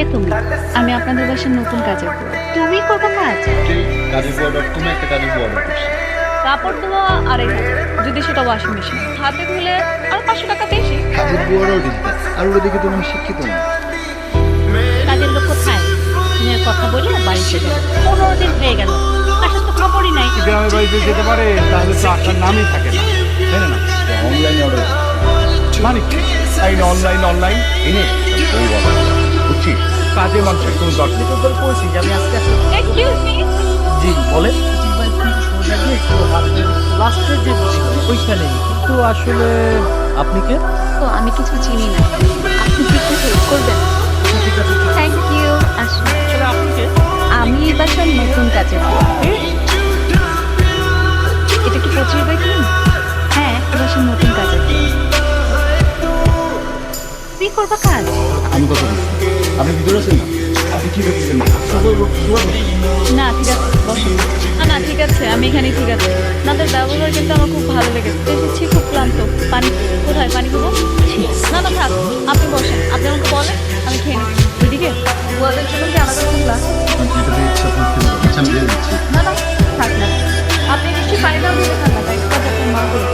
কে তুমি? আমি আপনাদের বাসার নতুন কাজের বুয়া। তুমি করবে কাজ? কাজের বুয়া তুমি একটা কাজের বুয়া করছি। কাপড় ধোয়া 2,500, যদি সেটা ওয়াশিং মেশিন। হাতে ধুলে আর 500 টাকা বেশি। কাজের বুয়ারও দিতে আর ওটা দেখে তুমি শিক্ষিত না। কাজের লোক কোথায়? দিনের কথা বলে বাড়িতে গেল, 15 দিন হয়ে গেল, আসার তো খবরই নাই। গ্রামের বাড়িতে যেতে পারে তাহলে তো আসার নামই থাকে না, তাই না? অনলাইনে অর্ডার মানে কি অনলাইন এনে বউ বলা বুঝছি। কাজে মানুষের কোনো দরকার তোর কইছি যে আমি আজকে এক্সকিউজ মি, জি বলে লাস্টের যে ওইখানে তো আসলে আপনি কে? তো আমি কিছু চিনি না, আপনি কি একটু হেল্প করবেন? ঠিক আছে থ্যাংক ইউ। আসলে আসলে আপনি কে? আমি এই বাসার নতুন কাজের বুয়া। এটা কি পচিয়ে দেখুন? হ্যাঁ, এই বাসার নতুন কাজের বুয়া। তুমি করবা কাজ? আমি কথা বলছি, আপনি ভিতরে আছেন না? আপনি কি করতেছেন না? না ঠিক আছে, বসুন। না ঠিক আছে, আমি এখানেই ঠিক আছে। আপনাদের ব্যবহার কিন্তু আমার খুব ভালো লেগেছে। এসেছি খুব ক্লান্ত। পানি কোথায়? পানি খাবো? না না থাক, আপনি বসেন, আপনি আমাকে বলেন, আমি খেয়ে নিচ্ছি। ওইদিকে বুয়াদের জন্য কি আলাদা কোনো গ্লাস? যেটা দিয়ে ইচ্ছা আপনি খেয়ে নেবেন। আচ্ছা, আমি দিয়ে দিচ্ছি। না না থাক না, আপনি নিশ্চয়ই পানিটাও দিতে খান না, তাই যখন মা করে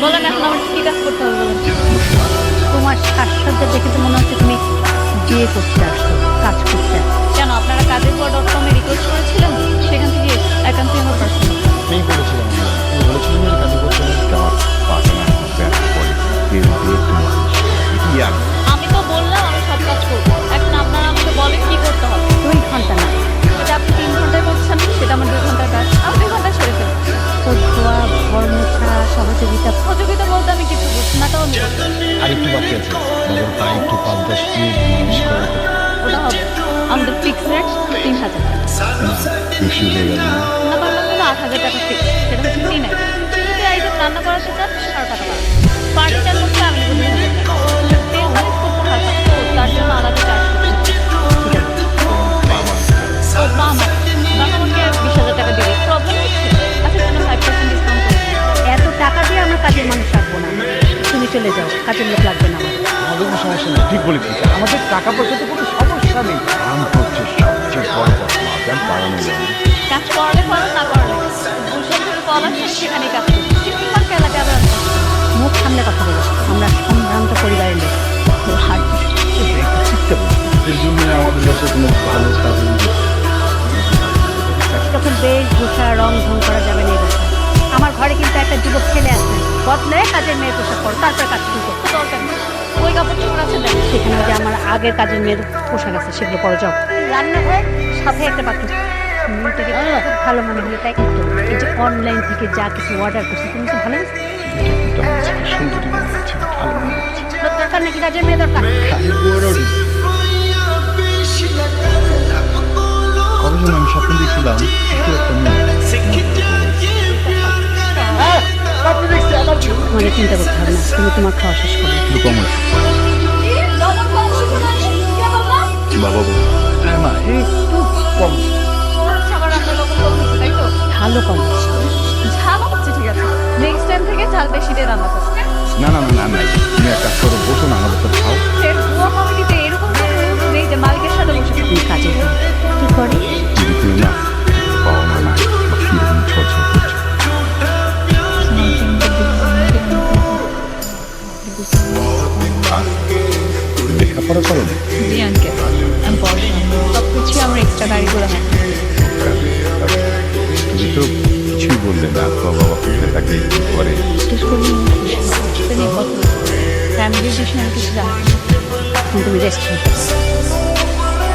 বলেন এখন আমার কি কাজ করতে হবে বলেন। তোমার সাজসজ্জা দেখে তো মনে হচ্ছে তুমি বিয়ে করতে আসছো, কাজ করতে। কেন আপনারা কাজের পর .com-এ রিকোয়েস্ট করেছিলেন? সেখান থেকে একান্তই আমার পার্সোনাল। আমি বলেছিলাম আমি বলেছিলাম যে কাজে করতে হবে আমার পার্টনার ব্যাক করে দিয়ে কি আর আমি তো বললাম আমি সব কাজ করবো, এখন আপনারা আমাকে বলেন কি করতে হবে। 2 ঘন্টা না, এটা আপনি 3 ঘন্টায় করছেন, সেটা আমার 2 ঘন্টার কাজ, আমি 2 ঘন্টা সেরে ফেলবো। ধোয়া, ঘর মোছা, সহযোগিতা বলতে আমি কিছু বুঝি না, তাও আমি করতে পারি। আর একটু বাকি আছে আমাদের তাই একটু 5-10 মিনিট মালিশ করে ওটা হবে আমাদের ফিক্স রেট 3,000 টাকা। বেশি হয়ে গেল না? রান্না বান্না হলে 8,000 টাকা ফিক্স, সেটা হচ্ছে ফ্রি নাই। যদি আইটেম রান্না করাতে চান 1,000 টাকা বাড়বে। ফার্নিচার করতে আমি বলি 1,000 টাকা। তেল মালিশ করতে হয় তো, তার জন্য আলাদা চার্জ করতে হয়। ঠিক আছে। ও বাবা, বাবা আমাকে 20,000 টাকা দিবে, প্রবলেম হচ্ছে? আচ্ছা জন্য 5% ডিসকাউন্ট করবে। এত টাকা দিয়ে আমরা কাজের মানুষ রাখবো না, তুমি চলে যাও, কাজের লোক লাগবে না আমার। আমাদের কোনো সমস্যা নেই, ঠিক বলেছিস। আমাদের টাকা পয়সা তো কোনো সমস্যা নেই। কাম করছে সবচেয়ে বড় কথা মাদাম পারানো যায় কাজ করলে করো, না করলে বুঝে ধরে কল আসে সেখানে কাজ করছি। চিন্তার খেলা যাবে না। মুখ সামনে কথা বলো, আমরা সম্ভ্রান্ত পরিবারের লোক। হার এর জন্য আমাদের কাছে কোনো ভালো কাজ নেই। তখন বেশভূষা রং ঢং করা যাবে না এই বাসায়। আমার ঘরে কিন্তু একটা যুবক ছেলে আছে, বদলে কাজের মেয়ের পোশাক পর, তারপরে কাজ শুরু করো। দরকার নেই, ওই কাপড় চোপড় আছে দেখ, সেখানে যে আমার আগের কাজের মেয়ের পোশাক আছে সেগুলো পরে যাও। রান্নাঘর সাথে একটা বাথরুম। মেয়েটাকে খুব ভালো মনে হলো, তাই কিন্তু এই যে অনলাইন থেকে যা কিছু অর্ডার করছি তুমি তো ভালো লাগছে। এটা কিন্তু আমার কাছে সুন্দরী মনে হচ্ছে, ভালো মনে হচ্ছে। দরকার নাকি কাজের মেয়ে দরকার? কাজের বুয়ারও দিতে কবে যেন আমি স্বপ্ন দেখছিলাম একটু একটা মেয়ে মানে চিন্তা করতে হবে না, তুমি তোমার খাওয়া শেষ করো। একটু কম আছে। বাবা বউ হ্যাঁ মা, একটু কম। ভালো কম ঝাল হচ্ছে, ঠিক আছে নেক্সট টাইম থেকে ঝাল বেশি দিয়ে রান্না করো। না না না না নাই তুমি এক কাজ করো, বসো না আমাদের সাথে খাও। এর বুয়া কমিটিতে এরকম কোনো রুলস নেই যে মালিকের সাথে বসে কি কাজে কি করে। যদি তুমি না পাও না নাই কিরকম ছোট করছো। লেখাপড়া করো না? জি আঙ্কেল, আমি পড়াশোনা সব কিছু আমার এক্সট্রা কারিকুলাম হয়। তুমি তো কিছুই বললে না, তো বাবা কোথায় থাকে কি করে? জিজ্ঞেস করলে ফ্যামিলির বিষয়ে আমি কিছু জানি না। এখন তুমি রেস্ট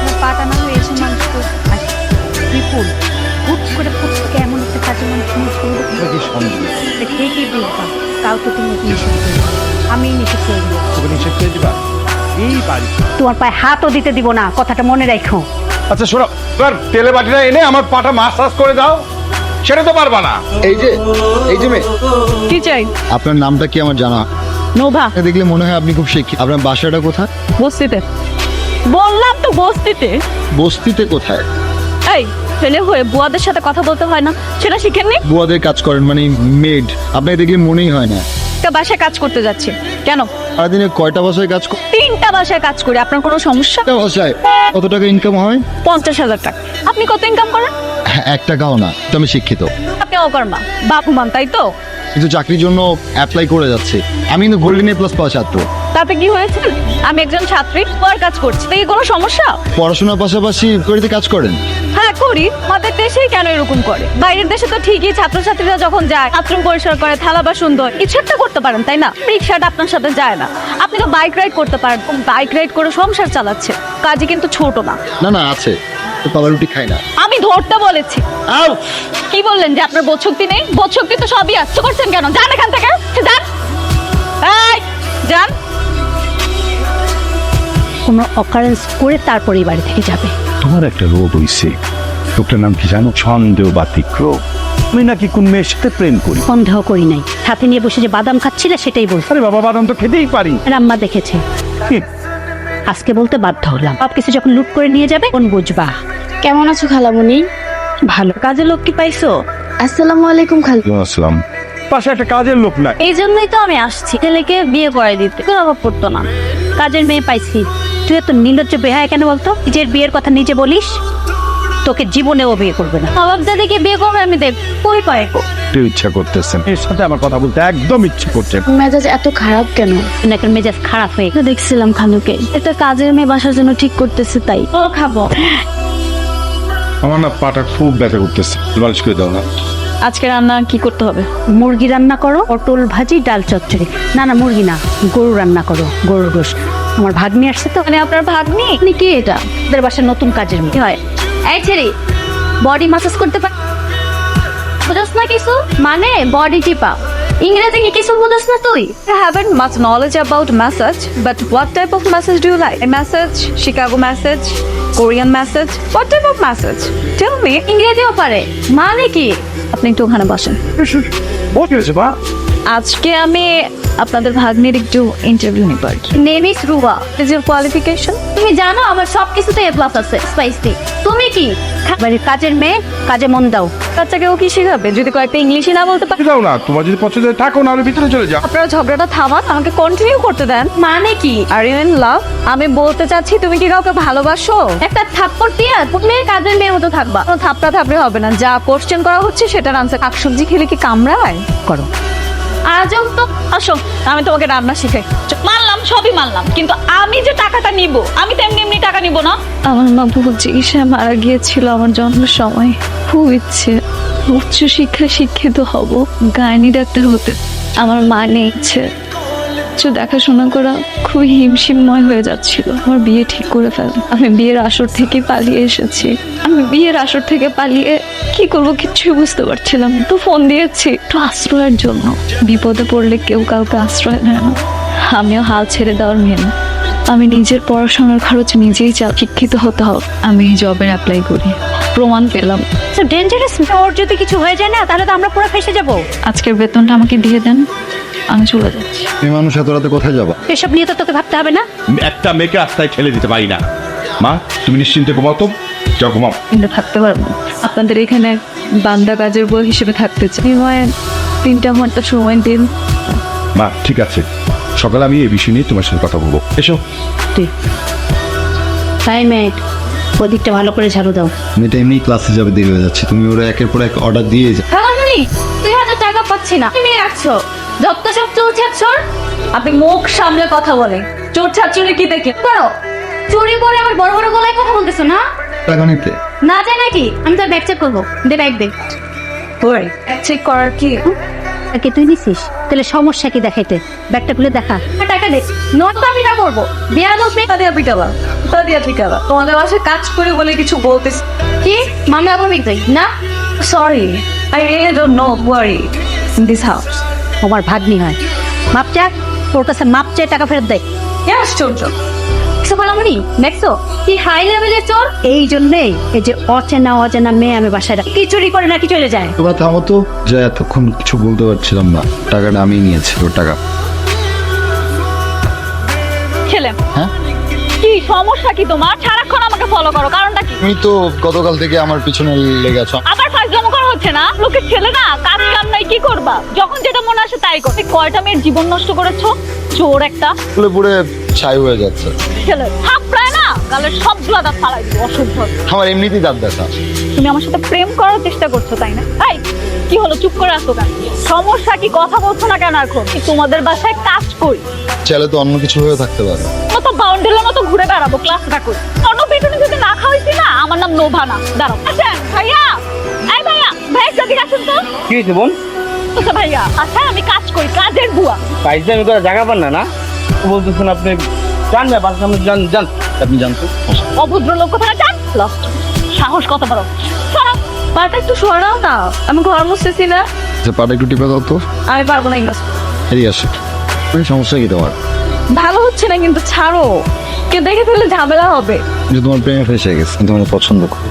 আমার পাটা না হয়ে এসে মানুষ তো আসে বিপুল হুট করে প্রত্যেকে এমন একটা কাজের মানুষ নিউজ করবো এটা কি সন্দেহ? কে কি বুঝবা, কাউ তো তুমি নিষেধ করবো, আমি নিষেধ করে দিব। তোকে নিষেধ করে দিবা? এই বাড়ি তোমার পায়ে হাতও দিতে দিব না, কথাটা মনে রাখো। আচ্ছা শোনো, এবার তেলে বাটিটা এনে আমার পাটা মাসাজ করে দাও, সেটা তো পারবা না। এই যে মেয়ে, কি চাই? আপনার নামটা কি আমার জানা? নোভা। দেখলে মনে হয় আপনি খুব শিক্ষিত। আপনার বাসাটা কোথায়? বস্তিতে। বললাম তো বস্তিতে। বস্তিতে কোথায়? এই ছেলে হয়ে বুয়াদের সাথে কথা বলতে হয় না, সেটা শিখেননি? বুয়াদের কাজ করেন মানে মেড? আপনাকে দেখলে মনেই হয় না। তা বাসায় কাজ করতে যাচ্ছে কেন? সারাদিনে কয়টা বাসায় কাজ কর? 3টা বাসায় কাজ করি, আপনার কোনো সমস্যা? একটা বাসায় কত টাকা ইনকাম হয়? 50,000 টাকা। আপনি কত ইনকাম করেন? 1 টাকাও না। তো আমি শিক্ষিত, আপনি অকর্মা বাবু মান, তাই তো? কিন্তু চাকরির জন্য অ্যাপ্লাই করে যাচ্ছি। আমি কিন্তু গোল্ডেন এ প্লাস পাওয়া ছাত্র। তাতে কি হয়েছে? আমি একজন ছাত্রী, পর কাজ করছি, তাই কোনো সমস্যা? পড়াশোনার পাশাপাশি বাড়িতে কাজ করেন? হ্যাঁ করি। আমাদের দেশেই কেন এরকম করে? বাইরের দেশে তো ঠিকই ছাত্রছাত্রীরা যখন যায় বাথরুম পরিষ্কার করে, থালা বাসন ধোয়, কিছু একটা করতে পারেন, তাই না? রিক্সাটা আপনার সাথে যায় না, আপনি তো বাইক রাইড করতে পারেন। বাইক রাইড করে সংসার চালাচ্ছে, কাজে কিন্তু ছোট না। না না, আছে তো, বাবা রুটি খাই না। আমি ধরতে বলেছি। আউ! কি বললেন যে আপনার বোধশক্তি নেই? বোধশক্তি তো সবই আসতে করছেন কেন? যান এখান থেকে, যান। এই, যান। কোনো অকারেন্স করে তারপরেই বাড়ি থেকে যাবে। তোমার একটা রোগ হইছে, লোকটার নাম কি জানো? সন্দেহ বাতিক রোগ। আমি নাকি কোন মেয়ের সাথে প্রেম করি। সন্দেহ করি নাই, সাথে নিয়ে বসে যে বাদাম খাচ্ছিলে সেটাই বলছি। আরে বাবা, বাদাম তো খেতেই পারি। আম্মা দেখেছে, আজকে বলতে বাধ্য হলাম। সব কিছু যখন লুট করে নিয়ে যাবে কোন বুঝবা। কেমন আছো খালামণি? ভালো কাজে লোক কি পাইছো? আসসালামু আলাইকুম খালা। আসসালাম। পাশে একটা কাজের লোক নাই। এই জন্যই তো আমি আসছি, ছেলেকে বিয়ে করে দিতে। কোনো অভাব পড়তো না, কাজের মেয়ে পাইছি। তুই এত নির্লজ্জ বেহায়া কেন বলতো? নিজের বিয়ের কথা নিজে বলিস, তোকে জীবনেও বিয়ে করবে না। নবাব দাদিকে বিয়ে করবে আমি দেখ, কই পায়? কেউ ইচ্ছা করতেছেন এর সাথে আমার কথা বলতে, একদম ইচ্ছে করছে। মেজাজ এত খারাপ কেন? নাকি মেজাজ খারাপ হয়ে তো দেখছিলাম খালুকে একটা কাজের মেয়ে বাসার জন্য ঠিক করতেছে, তাই ও খাবো। আমার না পাটা খুব ব্যথা করতেছে, মালিশ করে দাও না। আজকে রান্না কি করতে হবে? মুরগি রান্না করো, পটল ভাজি, ডাল চচ্চড়ি। না না, মুরগি না, গরু রান্না করো, গরুর গোশ। আমার ভাগ্নি আসছে তো। মানে আপনার ভাগ্নি? আপনি কি এটা? ওদের বাসার নতুন কাজের মেয়ে হয়। এই ছেড়ে বডি ম্যাসাজ করতে পার, বুঝছ না কিছু? মানে বডি টিপা। ইংরেজি কি কিছু বুঝছ না তুই? I haven't much knowledge about massage, but what type of massage do you like? A massage, Chicago massage, Korean massage? What type of massage? Tell me. ইংরেজিও পারে, মানে কি? আপনি একটু ওখানে বসেন। বসে বা আজকে আমি আপনাদের ভাগ্নির একটু ইন্টারভিউ নিব আর কি। Name is Ruba. Is your qualification? তুমি জানো আমার সব কিছুতে এ প্লাস আছে, স্পাইসি। তুমি কি? বাড়ির কাজের মেয়ে, কাজে মন দাও। বাচ্চাকেও কি শেখাবে যদি কয়েকটা ইংলিশই না বলতে পারে? যাও না, তোমার যদি পছন্দ হয় থাকো, না হলে ভিতরে চলে যাও। আপনারা ঝগড়াটা থামান, আমাকে কন্টিনিউ করতে দেন। মানে কি? Are you in love? আমি বলতে চাচ্ছি তুমি কি কাউকে ভালোবাসো? একটা থাপ্পড় দিয়ে তুমি কাজের মেয়ের মতো থাকবা। কোনো থাপড়া থাপড়ি হবে না, যা কোশ্চেন করা হচ্ছে সেটার আনসার। শাকসবজি খেলে কি কামড়ায়? করো। আজব তো। আসো, আমি তোমাকে রান্না শিখাই। মানলাম, সবই মানলাম, কিন্তু আমি যে টাকাটা নিব, আমি তো এমনি এমনি টাকা নিব না। আমার মা চিকিৎসা মারা গিয়েছিল আমার জন্মের সময়। খুব ইচ্ছে উচ্চ শিক্ষায় শিক্ষিত হব, গাইনি ডাক্তার হতে। আমার মা নেই ইচ্ছে, কিছু দেখাশোনা করা খুবই হিমশিমময় হয়ে যাচ্ছিল। আমার বিয়ে ঠিক করে ফেল। আমি বিয়ের আসর থেকে পালিয়ে এসেছি। আমি বিয়ের আসর থেকে পালিয়ে কি করব কিচ্ছু বুঝতে পারছিলাম। তো ফোন দিয়েছি একটু আশ্রয়ের জন্য। বিপদে পড়লে কেউ কাউকে আশ্রয় দেয় না। আমিও হাল ছেড়ে দেওয়ার মেয়ে না। আমি নিজের পড়াশোনার খরচ নিজেই শিক্ষিত হতে হবে। আমি জবের অ্যাপ্লাই করি, প্রমাণ পেলাম। ডেঞ্জারাস। ওর যদি কিছু হয়ে যায় না তাহলে তো আমরা পুরো ফেসে যাবো। আজকের বেতনটা আমাকে দিয়ে দেন, আমি চলে যাচ্ছি। এই মানুষ এত রাতে কোথায় যাবা? এসব নিয়ে তো তোকে ভাবতে হবে না। একটা মেয়েকে রাস্তায় ঠেলে দিতে পারি না। মা, তুমি নিশ্চিন্তে ঘুমাও তো, যাও ঘুমাও। কিন্তু থাকতে পারবো না। আপনাদের এখানে বান্দা কাজের বই হিসেবে থাকতে চাই। বিনিময়ে 3টা ঘন্টা সময় দিন। মা ঠিক আছে, সকালে আমি এই বিষয় নিয়ে তোমার সাথে কথা বলবো। এসো। তুই তাই মেয়ে, ওদিকটা ভালো করে ঝাড়ু দাও। মেয়েটা এমনি ক্লাসে যাবে, দেরি হয়ে যাচ্ছে। তুমি ওরা একের পর এক অর্ডার দিয়ে যা। খালামণি 2000 টাকা পাচ্ছি না, তুমি রাখছো যত সব চলছে চোর। আপনি মুখ সামলে কথা বলেন। চোর ছাত্রী কি দেখে করো চুরি করে আবার বড় বড় গলায় কথা বলতেছো না? টাকা নিতে না যায় নাকি? আমি তার ব্যাগ চেক করবো, দে ব্যাগ দে। চেক করার কি? আর কি তুই নিছিস? তাহলে সমস্যা কি দেখাইতে? ব্যাগটা খুলে দেখা। আর টাকা দে, নোট তো আমি না করবো। বিয়া লোক তা দিয়া পিটাবা, তা দিয়া পিটাবা। তোমাদের বাসায় কাজ করে বলে কিছু বলতেছি কি? মামলা করবি তুই না? Sorry, I really don't know worry in this house. আমার ভাগ্নি হয়, মাপ চাক। ওর কাছে মাপ চেয়ে টাকা ফেরত দেয়। কে আশ্চর্য! কিছু খালামণি দেখছো কি হাই লেভেলের চোর? এই জন্যেই এই যে অচেনা অজানা মেয়ে আমি বাসায় রাখি। কি চুরি করে নাকি চলে যায়। তোমরা থামো তো, যা এতক্ষণ কিছু বলতে পারছিলাম না। টাকাটা আমি নিয়েছি, ওর টাকা। ছেলে, হ্যাঁ, কি সমস্যা কি তোমার? সারাক্ষণ আমাকে ফলো করো, কারণটা কি? তুমি তো গতকাল থেকে আমার পিছনে লেগে আছো। আবার ফাজলামো করা হচ্ছে আছে না, লোকের ছেলে না কাজ কাম নাই, কি করবা? যখন যেটা মনে আসে তাই কর। তুমি কয়টা মেয়ের জীবন নষ্ট করেছো, চোর একটা পুলে পুরে ছাই হয়ে যাচ্ছে। ছেলে থাপড়ায় না গালের সবগুলো দাঁত ফালাই দিবো, অসভ্য। আমার এমনিতেই দাঁত ব্যথা। তুমি আমার সাথে প্রেম করার চেষ্টা করছো তাই না? তাই কি হলো, চুপ করে আসো কেন? সমস্যা কি, কথা বলছো না কেন এখন? তোমাদের বাসায় কাজ করি, ছেলে তো অন্য কিছু হয়ে থাকতে পারে। মতো বাউন্ডেলের মতো ঘুরে বেড়াবো ক্লাসটা করি। অন্য পিটুনি যদি না খাওয়াইছি না, আমার নাম নোভা না। দাঁড়াও। আচ্ছা ভাইয়া, এই ভাইয়া, ভাই যদি আসেন তো। কি হয়েছে বোন? আচ্ছা ভাইয়া, আচ্ছা আমি কাজ করি, কাজের বুয়া। পাইজামি করে জায়গা পান না না বলতেছেন আপনি? যান না বাসার সামনে যান যান। আপনি জানতো অভদ্র লোক কোথায় যান? লস সাহস কত বড়! সরো। পাটা একটু সরাও না, আমি ঘর মুছতেছি না। যে পাটা একটু টিপে দাও তো। আমি পারবো না ইংলিশ। এদিকে আসে। সমস্যা কি তোমার? ভালো হচ্ছে না কিন্তু, ছাড়ো। কেউ দেখে ফেললে ঝামেলা হবে। যে তোমার প্রেমে ফেসে গেছে, তোমার পছন্দ করি।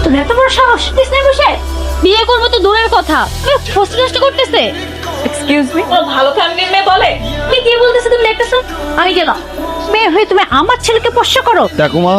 তুমি এত বড় সাহস, বিছনায় বসে বিয়ে করবো তো দূরের কথা, ফস্ট নষ্ট করতেছে। এক্সকিউজ মি, ভালো ফ্যামিলির মেয়ে বলে। তুমি কি বলতেছো? তুমি দেখতেছো আমি গেলাম। মেয়ে হয়ে তুমি আমার ছেলেকে পোষ্য করো? দেখো মা,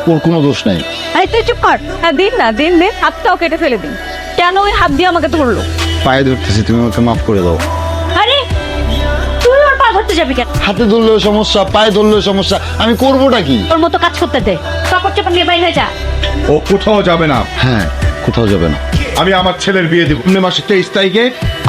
ওর কোনো দোষ নাই। এই তুই চুপ কর। হ্যাঁ দিন না, দিন দিন, হাতটাও কেটে ফেলে দিন। কেন ওই হাত দিয়ে আমাকে ধরলো? পায়ে ধরতেছি, তুমি আমাকে মাফ করে দাও। আরে তুই ওর পা ধরতে যাবি কেন? হাতে ধরলেও সমস্যা, পায়ে ধরলেও সমস্যা, আমি করবোটা কি? ওর মতো কাজ করতে দে। কাপড় চোপড় নিয়ে বাইরে যা। ও কোথাও যাবে না। হ্যাঁ, কোথাও যাবে না। আমি আমার ছেলের বিয়ে দেবো মাসের 23 তারিখে।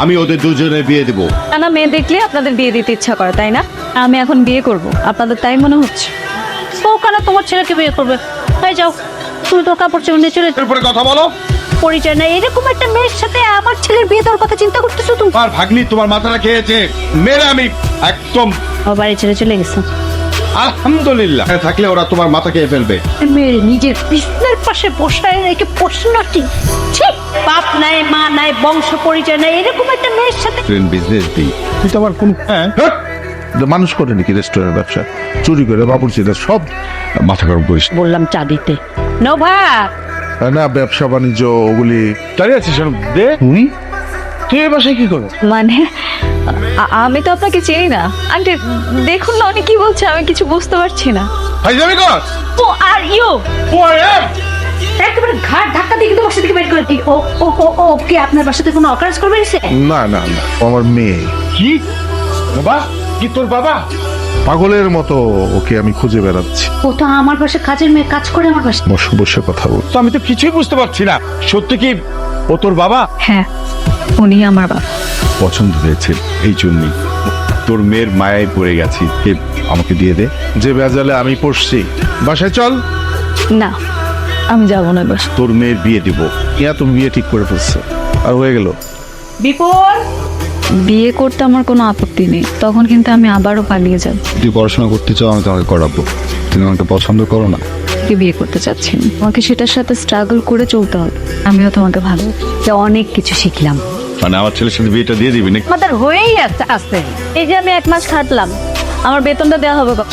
আমি ওদের দুজনের বিয়ে দেবো। না মেয়ে দেখলে আপনাদের বিয়ে দিতে ইচ্ছা করে তাই না? আমি এখন বিয়ে করব, আপনাদের তাই মনে হচ্ছে? ও কেন তোমার ছেলেকে বিয়ে করবে? তাই যাও, তুমি তোর কাপড় চোপড় নিয়ে চলে যাও। এরপরে কথা বলো। পরিচয় নাই এরকম একটা মেয়ের সাথে আমার ছেলের বিয়ে দেওয়ার কথা চিন্তা করতেছো তুমি? আর ভাগ্নি তোমার মাথাটা খেয়েছে। মেরে আমি একদম ও বাড়ি ছেড়ে চলে গেছে। আলহামদুলিল্লাহ। থাকলে ওরা তোমার মাথা খেয়ে ফেলবে। মেয়ে নিজের বিছনার পাশে বসায় রেখে প্রশ্নটি, ঠিক বাপ নাই, মা নাই, বংশ পরিচয় নাই, এরকম একটা মেয়ের সাথে। ট্রেন বিজনেস দিই, তুই তো আমার কোন মানুষ করে নাকি রেস্টুরেন্ট ব্যবসা চুরি করে বাবুর্চিদের সব মাথা গরম করিস বললাম চা দিতে। নোভা, না। ব্যবসা বাণিজ্য ওগুলি দাঁড়িয়ে আছিস দে। তুই তুই এই বাসায় কি করো? মানে আমি তো আপনাকে চিনি না আন্টি। দেখুন না উনি কি বলছে, আমি কিছু বুঝতে পারছি না। ফাইজলামি কর। Who are you Who I am? একেবারে ঘাট ধাক্কা দিয়ে কিন্তু বাসা থেকে বের করে দিই। ও ও ও ও কি আপনার বাসাতে কোনো অকারেন্স করবে এসে? না না না, ও আমার মেয়ে। কি বাবা? কি তোর বাবা? পাগলের মতো ওকে আমি খুঁজে বেড়াচ্ছি। ও তো আমার বাসা কাজের মেয়ে, কাজ করে আমার বাসা। বসে বসে কথা বল। তো আমি তো কিছুই বুঝতে পারছি না। সত্যি কি ও তোর বাবা? হ্যাঁ, উনি আমার বাবা। পছন্দ হয়েছে, এই জন্যই তোর মেয়ের মায়ায় পড়ে গেছি। আমাকে দিয়ে দে। যে বেজালে আমি পড়ছি। বাসায় চল। না আমি যাবো না বাস। তোর মেয়ের বিয়ে দিব। তুমি বিয়ে ঠিক করে ফেলছে, আর হয়ে গেল। বিপুল, বিয়ে করতে আমার কোনো আপত্তি নেই, তখন কিন্তু আমি আবারও পালিয়ে যাব। তুই পড়াশোনা করতে চাও, আমি তোমাকে করাবো। তুমি আমাকে পছন্দ করো না? কি বিয়ে করতে চাচ্ছি না, আমাকে সেটার সাথে স্ট্রাগল করে চলতে হবে। আমিও তোমাকে ভালো অনেক কিছু শিখলাম। মানে আমার ছেলের সাথে বিয়েটা দিয়ে দিবি নাকি? আমাদের হয়েই আসতে আসতে এই যে আমি 1 মাস খাটলাম, আমার বেতনটা দেওয়া হবে কখন?